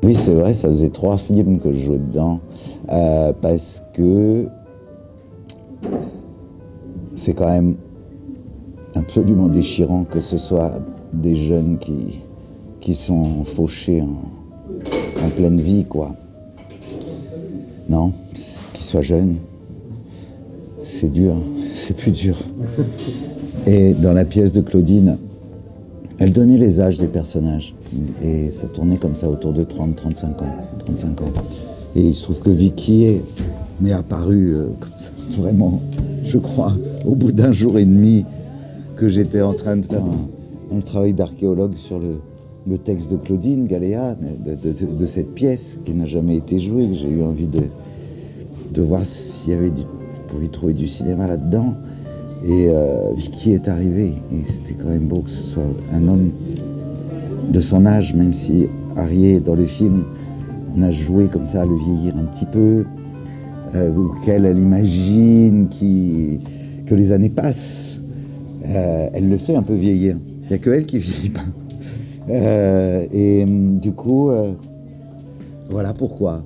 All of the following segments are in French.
Oui, c'est vrai, ça faisait 3 films que je jouais dedans, parce que c'est quand même absolument déchirant que ce soit des jeunes qui sont fauchés en pleine vie, quoi. Non, qu'ils soient jeunes, c'est dur, c'est plus dur. Et dans la pièce de Claudine, elle donnait les âges des personnages. Et ça tournait comme ça autour de 30-35 ans. Et il se trouve que Vicky m'est apparu comme ça, vraiment, je crois, au bout d'un jour et demi que j'étais en train de faire un travail d'archéologue sur le texte de Claudine Galéa, de cette pièce qui n'a jamais été jouée, que j'ai eu envie de voir s'il y avait pour y trouver du cinéma là-dedans. Et Vicky est arrivé, et c'était quand même beau que ce soit un homme de son âge, même si Arié, dans le film, on a joué comme ça à le vieillir un petit peu, ou qu'elle imagine que les années passent. Elle le fait un peu vieillir. Il n'y a que elle qui vieillit pas. Du coup, voilà pourquoi.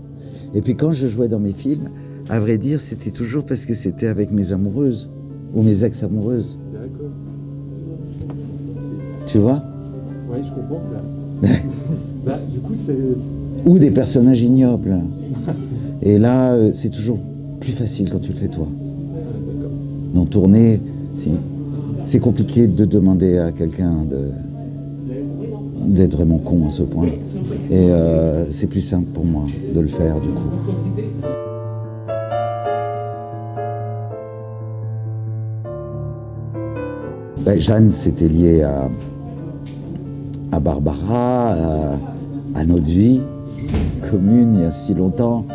Et puis quand je jouais dans mes films, à vrai dire, c'était toujours parce que c'était avec mes amoureuses, ou mes ex-amoureuses. D'accord. Tu vois? Oui, je comprends. Bah, du coup, c'est... Ou des personnages ignobles. Et là, c'est toujours plus facile quand tu le fais toi. Dans tourner, c'est compliqué de demander à quelqu'un d'être vraiment con à ce point. Et c'est plus simple pour moi de le faire, du coup. Ben, Jeanne, c'était lié à Barbara, à notre vie commune il y a si longtemps.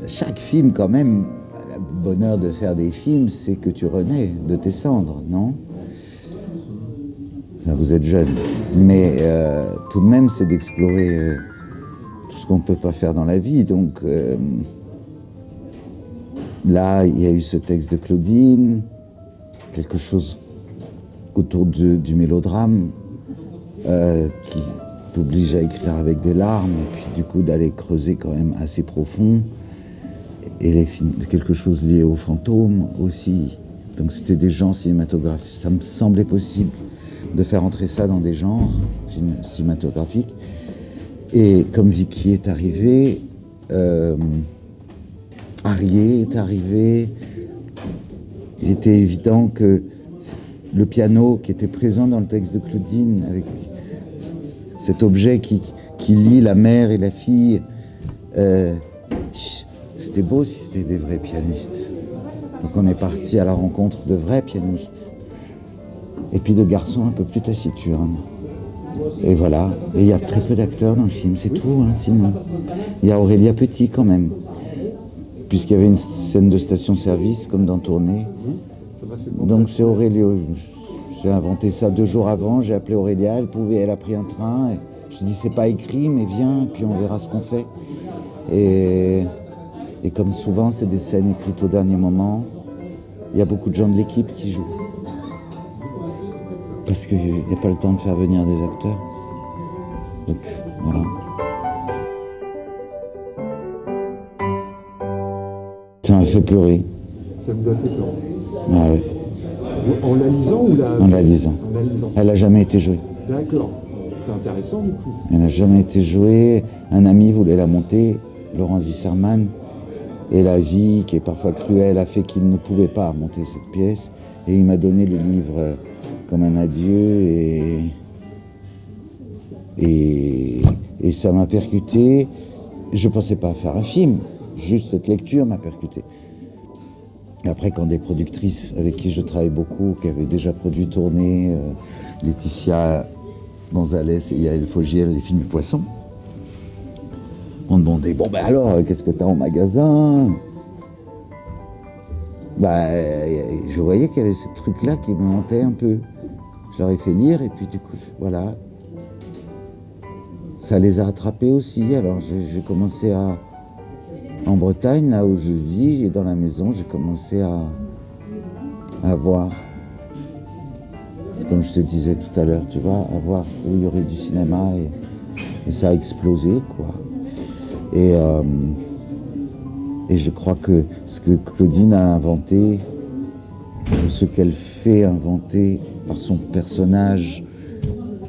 Chaque film, quand même, le bonheur de faire des films, c'est que tu renais de tes cendres, non? Enfin, vous êtes jeune, mais tout de même, c'est d'explorer tout ce qu'on ne peut pas faire dans la vie. Donc là, il y a eu ce texte de Claudine, quelque chose autour du mélodrame qui t'oblige à écrire avec des larmes, et puis du coup d'aller creuser quand même assez profond, et les films, quelque chose lié aux fantômes aussi. Donc c'était des genres cinématographiques. Ça me semblait possible de faire entrer ça dans des genres cinématographiques. Et comme Vicky est arrivé, Arié est arrivé, il était évident que le piano qui était présent dans le texte de Claudine, avec cet objet qui lie la mère et la fille, c'était beau si c'était des vrais pianistes. Donc on est parti à la rencontre de vrais pianistes. Et puis de garçons un peu plus taciturnes. Et voilà. Et il y a très peu d'acteurs dans le film, c'est tout, hein, sinon. Il y a Aurélia Petit quand même, puisqu'il y avait une scène de station-service, comme dans Tournée. Donc c'est Aurélia. J'ai inventé ça 2 jours avant, j'ai appelé Aurélia, elle a pris un train. Et je dis c'est pas écrit, mais viens, puis on verra ce qu'on fait. Et comme souvent, c'est des scènes écrites au dernier moment. Il y a beaucoup de gens de l'équipe qui jouent. Parce qu'il n'y a pas le temps de faire venir des acteurs. Donc, voilà. Ça m'a fait pleurer. Ça vous a fait pleurer? Ah ouais. En la lisant ou la... En la lisant. En la lisant. Elle n'a jamais été jouée. D'accord. C'est intéressant, du coup. Elle n'a jamais été jouée. Un ami voulait la monter, Laurent Zisserman. Et la vie, qui est parfois cruelle, a fait qu'il ne pouvait pas monter cette pièce. Et il m'a donné le livre comme un adieu. Et ça m'a percuté. Je ne pensais pas faire un film. Juste cette lecture m'a percuté. Après, quand des productrices avec qui je travaille beaucoup, qui avaient déjà produit Tournée, Laetitia Gonzalez et Yael Fogiel, les films Poissons, on demandait, bon ben alors, qu'est-ce que tu as en magasin? Je voyais qu'il y avait ce truc-là qui me hantait un peu. Je leur ai fait lire, et puis du coup, voilà. Ça les a attrapés aussi, alors j'ai commencé à... En Bretagne, là où je vis, et dans la maison, j'ai commencé à voir, comme je te disais tout à l'heure, tu vois, à voir où il y aurait du cinéma. Et ça a explosé, quoi. Et je crois que ce que Claudine a inventé, ou ce qu'elle fait inventer par son personnage,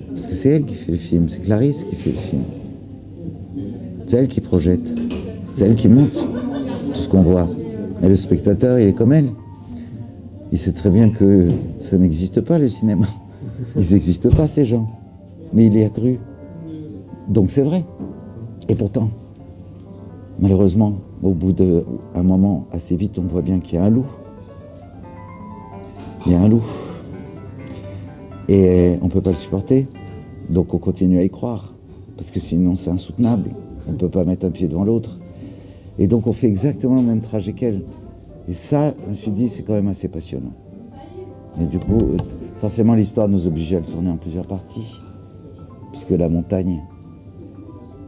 parce que c'est elle qui fait le film, c'est Clarisse qui fait le film. C'est elle qui projette, c'est elle qui monte tout ce qu'on voit. Et le spectateur, il est comme elle. Il sait très bien que ça n'existe pas, le cinéma. Ils n'existent pas, ces gens. Mais il y a cru. Donc c'est vrai. Et pourtant, malheureusement, au bout d'un moment, assez vite, on voit bien qu'il y a un loup. Il y a un loup. Et on ne peut pas le supporter. Donc on continue à y croire. Parce que sinon, c'est insoutenable. On ne peut pas mettre un pied devant l'autre. Et donc on fait exactement le même trajet qu'elle. Et ça, je me suis dit, c'est quand même assez passionnant. Et du coup, forcément, l'histoire nous oblige à le tourner en plusieurs parties. Puisque la montagne,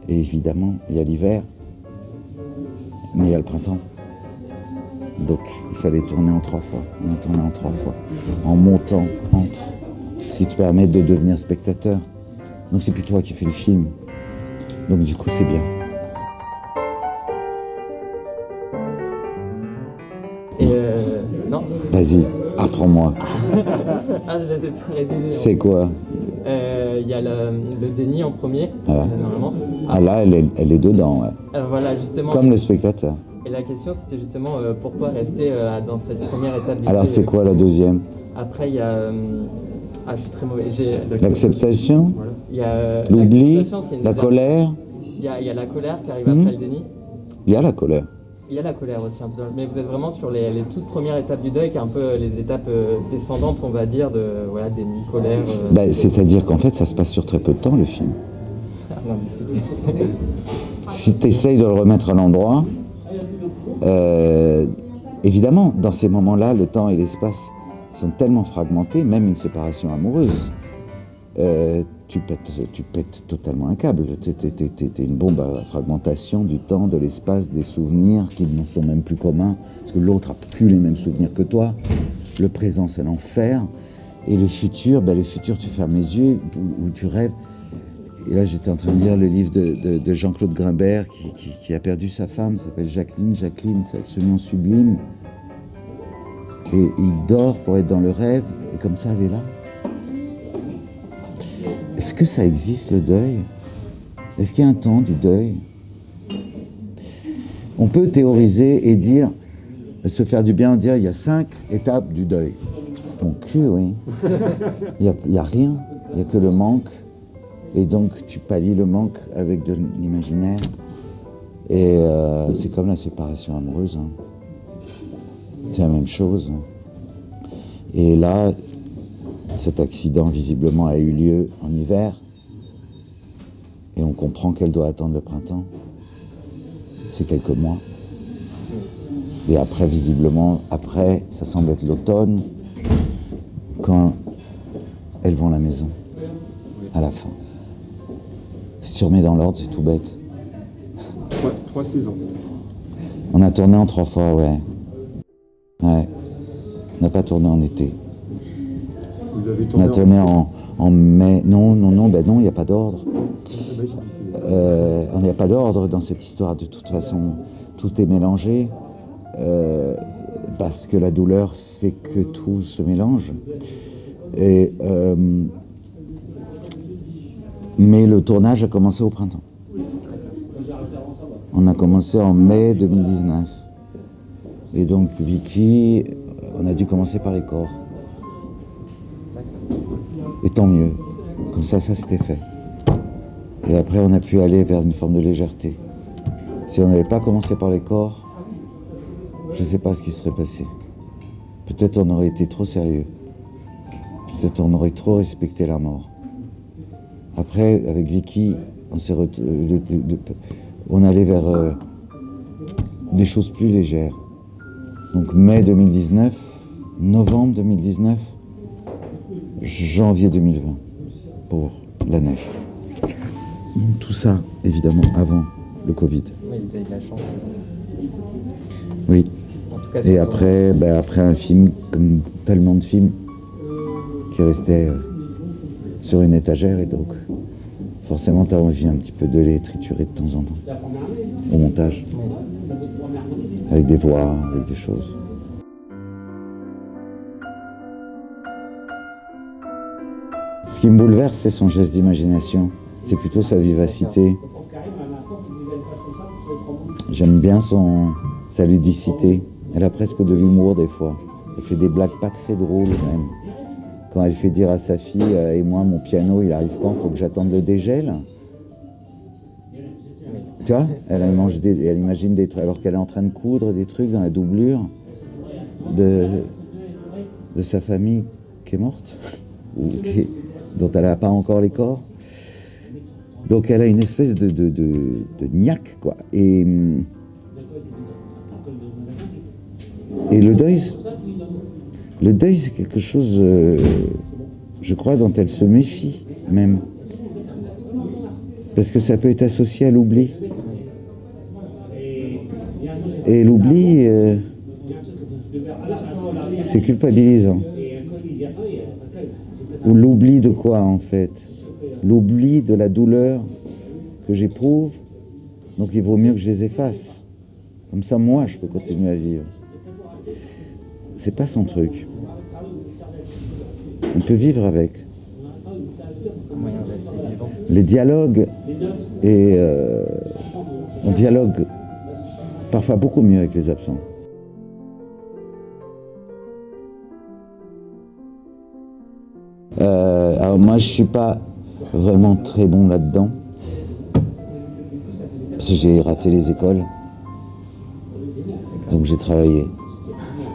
et évidemment, il y a l'hiver, mais il y a le printemps. Donc, il fallait tourner en 3 fois. On a tourné en 3 fois. En montant entre. Ce qui te permet de devenir spectateur. Donc, c'est plus toi qui fais le film. Donc, du coup, c'est bien. Et non. Vas-y, apprends-moi. Ah, je les ai pas révisés. C'est quoi? Il y a le déni en premier, Voilà. normalement. Ah là, elle est dedans, ouais. Voilà, justement. Comme le spectateur. Et la question, c'était justement pourquoi rester dans cette première étape du Alors, c'est quoi la deuxième? Après, il y a... je suis très mauvais. L'acceptation, Voilà. Il y a l'oubli, l'acceptation, c'est une la étape. colère. Il y a la colère qui arrive après le déni. Il y a la colère. Il y a la colère aussi un peu. Mais vous êtes vraiment sur les toutes premières étapes du deuil, qui est un peu les étapes descendantes, on va dire, de voilà, déni, colère. C'est-à-dire qu'en fait, ça se passe sur très peu de temps, le film. On en discutait. Si tu essayes de le remettre à l'endroit, évidemment, dans ces moments-là, le temps et l'espace sont tellement fragmentés, même une séparation amoureuse, tu pètes totalement un câble. T'es une bombe à fragmentation du temps, de l'espace, des souvenirs qui ne sont même plus communs, parce que l'autre n'a plus les mêmes souvenirs que toi. Le présent, c'est l'enfer. Et le futur, tu fermes les yeux, où tu rêves. Et là, j'étais en train de lire le livre de Jean-Claude Grimbert, qui a perdu sa femme, s'appelle Jacqueline. Jacqueline, c'est absolument sublime. Et il dort pour être dans le rêve, et comme ça, elle est là. Est-ce que ça existe, le deuil? Est-ce qu'il y a un temps du deuil? On peut théoriser et dire, se faire du bien, dire, il y a 5 étapes du deuil. Mon cul, oui. Il n'y a rien, il n'y a que le manque. Et donc, tu pallies le manque avec de l'imaginaire. Et c'est comme la séparation amoureuse. Hein. C'est la même chose. Et là, cet accident, visiblement, a eu lieu en hiver. Et on comprend qu'elle doit attendre le printemps. C'est quelques mois. Et après, visiblement, ça semble être l'automne, quand elles vont à la maison, à la fin. Si tu remets dans l'ordre, c'est tout bête. 3 saisons. On a tourné en 3 fois, ouais. Ouais. On n'a pas tourné en été. Vous avez On tourné a tourné en mai. Non, il n'y a pas d'ordre. Il n'y a pas d'ordre dans cette histoire. De toute façon, tout est mélangé. Parce que la douleur fait que tout se mélange. Mais le tournage a commencé au printemps. On a commencé en mai 2019. Et donc, Vicky, on a dû commencer par les corps. Et tant mieux. Comme ça c'était fait. Et après, on a pu aller vers une forme de légèreté. Si on n'avait pas commencé par les corps, je ne sais pas ce qui serait passé. Peut-être on aurait été trop sérieux. Peut-être on aurait trop respecté la mort. Après, avec Vicky, on allait vers des choses plus légères. Donc mai 2019, novembre 2019, janvier 2020, pour la neige. Tout ça, évidemment, avant le Covid. Oui, vous avez de la chance. Oui. En tout cas, Et après un film, comme tellement de films, qui restait sur une étagère, et donc forcément tu as envie un petit peu de les triturer de temps en temps, au montage, avec des voix, avec des choses. Ce qui me bouleverse, c'est son geste d'imagination, c'est plutôt sa vivacité. J'aime bien sa ludicité, elle a presque de l'humour des fois, elle fait des blagues pas très drôles même. Quand elle fait dire à sa fille, et moi mon piano il arrive quand, faut que j'attende le dégel. Tu vois, elle imagine des trucs, alors qu'elle est en train de coudre des trucs dans la doublure de sa famille qui est morte, ou dont elle n'a pas encore les corps. Donc elle a une espèce de niaque, quoi. Et le deuil c'est quelque chose, je crois, dont elle se méfie même. Parce que ça peut être associé à l'oubli. Et l'oubli, c'est culpabilisant. Ou l'oubli de quoi, en fait? L'oubli de la douleur que j'éprouve, donc il vaut mieux que je les efface. Comme ça, moi, je peux continuer à vivre. C'est pas son truc. On peut vivre avec. Les dialogues, et on dialogue parfois beaucoup mieux avec les absents. Alors moi, je suis pas vraiment très bon là-dedans, parce que j'ai raté les écoles, donc j'ai travaillé.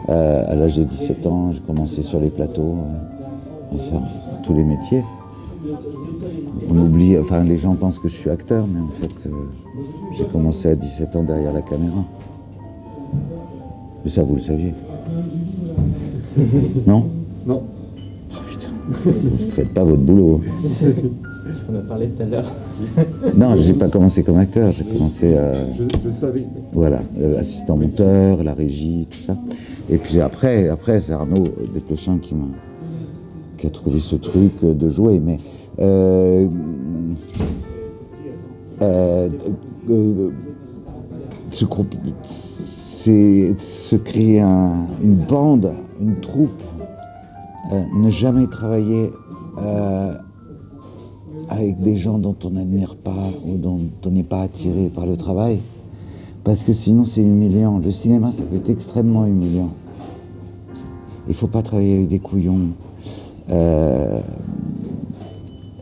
À l'âge de 17 ans, j'ai commencé sur les plateaux, enfin tous les métiers. On oublie, enfin les gens pensent que je suis acteur, mais en fait j'ai commencé à 17 ans derrière la caméra. Mais ça vous le saviez? Non? Non. Oh putain, vous faites pas votre boulot. On a parlé tout à l'heure. Non, j'ai pas commencé comme acteur, j'ai commencé à... Je savais. Voilà, assistant monteur, la régie, tout ça. Et puis après c'est Arnaud Desplechin qui a trouvé ce truc de jouer. Mais c'est se créer une bande, une troupe, ne jamais travailler avec des gens dont on n'admire pas ou dont on n'est pas attiré par le travail, parce que sinon c'est humiliant. Le cinéma, ça peut être extrêmement humiliant. Il ne faut pas travailler avec des couillons.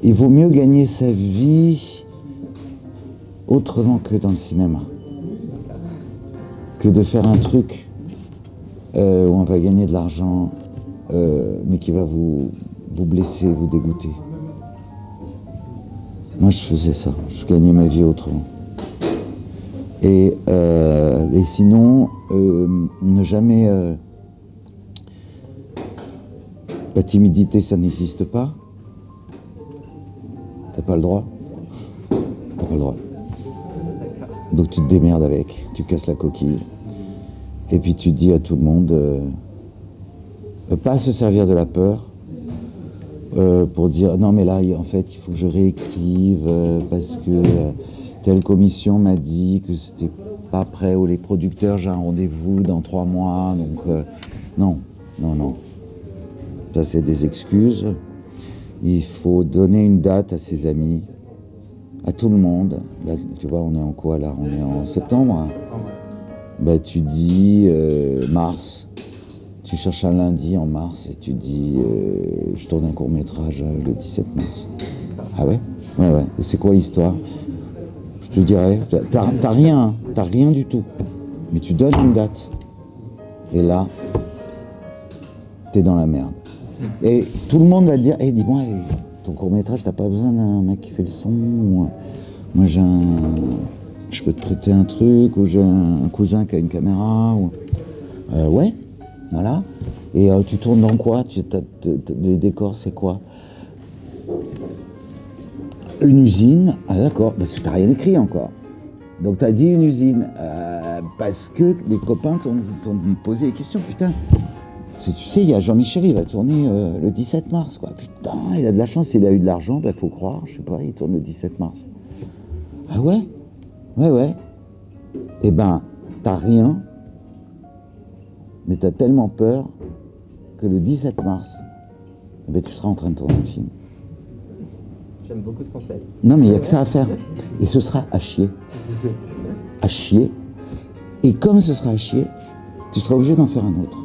Il vaut mieux gagner sa vie autrement que dans le cinéma, que de faire un truc où on va gagner de l'argent, mais qui va vous blesser, vous dégoûter. Moi, je faisais ça, je gagnais ma vie autrement. Et sinon, ne jamais... la timidité, ça n'existe pas. T'as pas le droit. T'as pas le droit. Donc tu te démerdes avec, tu casses la coquille. Et puis tu dis à tout le monde, pas se servir de la peur, pour dire non mais là en fait il faut que je réécrive parce que telle commission m'a dit que c'était pas prêt, ou les producteurs j'ai un rendez-vous dans 3 mois, donc non. Ça c'est des excuses. Il faut donner une date à ses amis, à tout le monde. Là, tu vois, on est en quoi là? On est en septembre, hein. Bah, tu dis mars. Tu cherches un lundi en mars et tu dis je tourne un court-métrage le 17 mars. Ah ouais? Ouais. Et c'est quoi l'histoire? Je te dirais, t'as rien du tout. Mais tu donnes une date. Et là, t'es dans la merde. Et tout le monde va te dire, hey, dis-moi, ton court-métrage, t'as pas besoin d'un mec qui fait le son, ou, moi je peux te prêter un truc, ou j'ai un cousin qui a une caméra, ou... ouais, voilà. Et tu tournes dans quoi? Les décors, c'est quoi? Une usine. Ah d'accord, parce que t'as rien écrit encore. Donc t'as dit une usine, parce que les copains t'ont posé des questions, putain. Tu sais, il y a Jean-Michel, il va tourner le 17 mars, quoi. Putain, il a de la chance, il a eu de l'argent, ben faut croire, je sais pas, il tourne le 17 mars. Ah ouais? Ouais. Eh ben, t'as rien, mais t'as tellement peur que le 17 mars, eh ben, tu seras en train de tourner un film. J'aime beaucoup ce conseil. Non, mais il n'y a que ça à faire. Et ce sera à chier. À chier. Et comme ce sera à chier, tu seras obligé d'en faire un autre.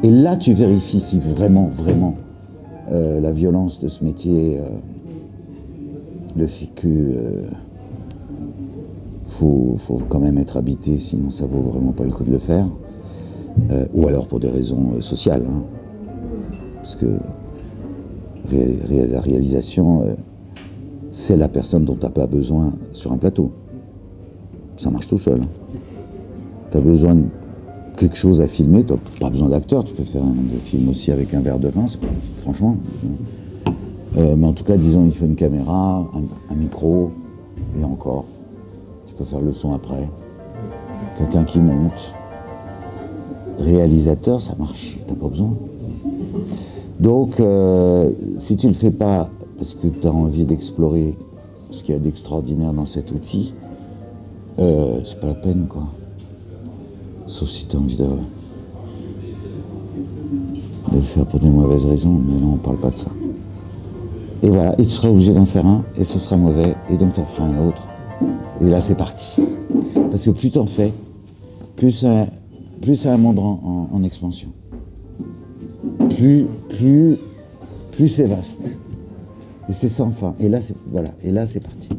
Et là, tu vérifies si vraiment la violence de ce métier, le fait que faut quand même être habité, sinon ça vaut vraiment pas le coup de le faire. Ou alors pour des raisons sociales. Hein. Parce que la réalisation, c'est la personne dont tu n'as pas besoin sur un plateau. Ça marche tout seul. Tu as besoin de quelque chose à filmer, tu n'as pas besoin d'acteur, tu peux faire un film aussi avec un verre de vin, franchement. Mais en tout cas, disons, il faut une caméra, un micro, et encore. Tu peux faire le son après. Quelqu'un qui monte. Réalisateur, ça marche, t'as pas besoin. Donc, si tu le fais pas parce que tu as envie d'explorer ce qu'il y a d'extraordinaire dans cet outil, c'est pas la peine, quoi. Sauf si tu as envie de le faire pour des mauvaises raisons, mais là, on parle pas de ça. Et voilà, et tu seras obligé d'en faire un, et ce sera mauvais, et donc tu en feras un autre. Et là, c'est parti. Parce que plus tu en fais, plus c'est un monde en expansion. Plus c'est vaste. Et c'est sans fin. Et là, c'est parti.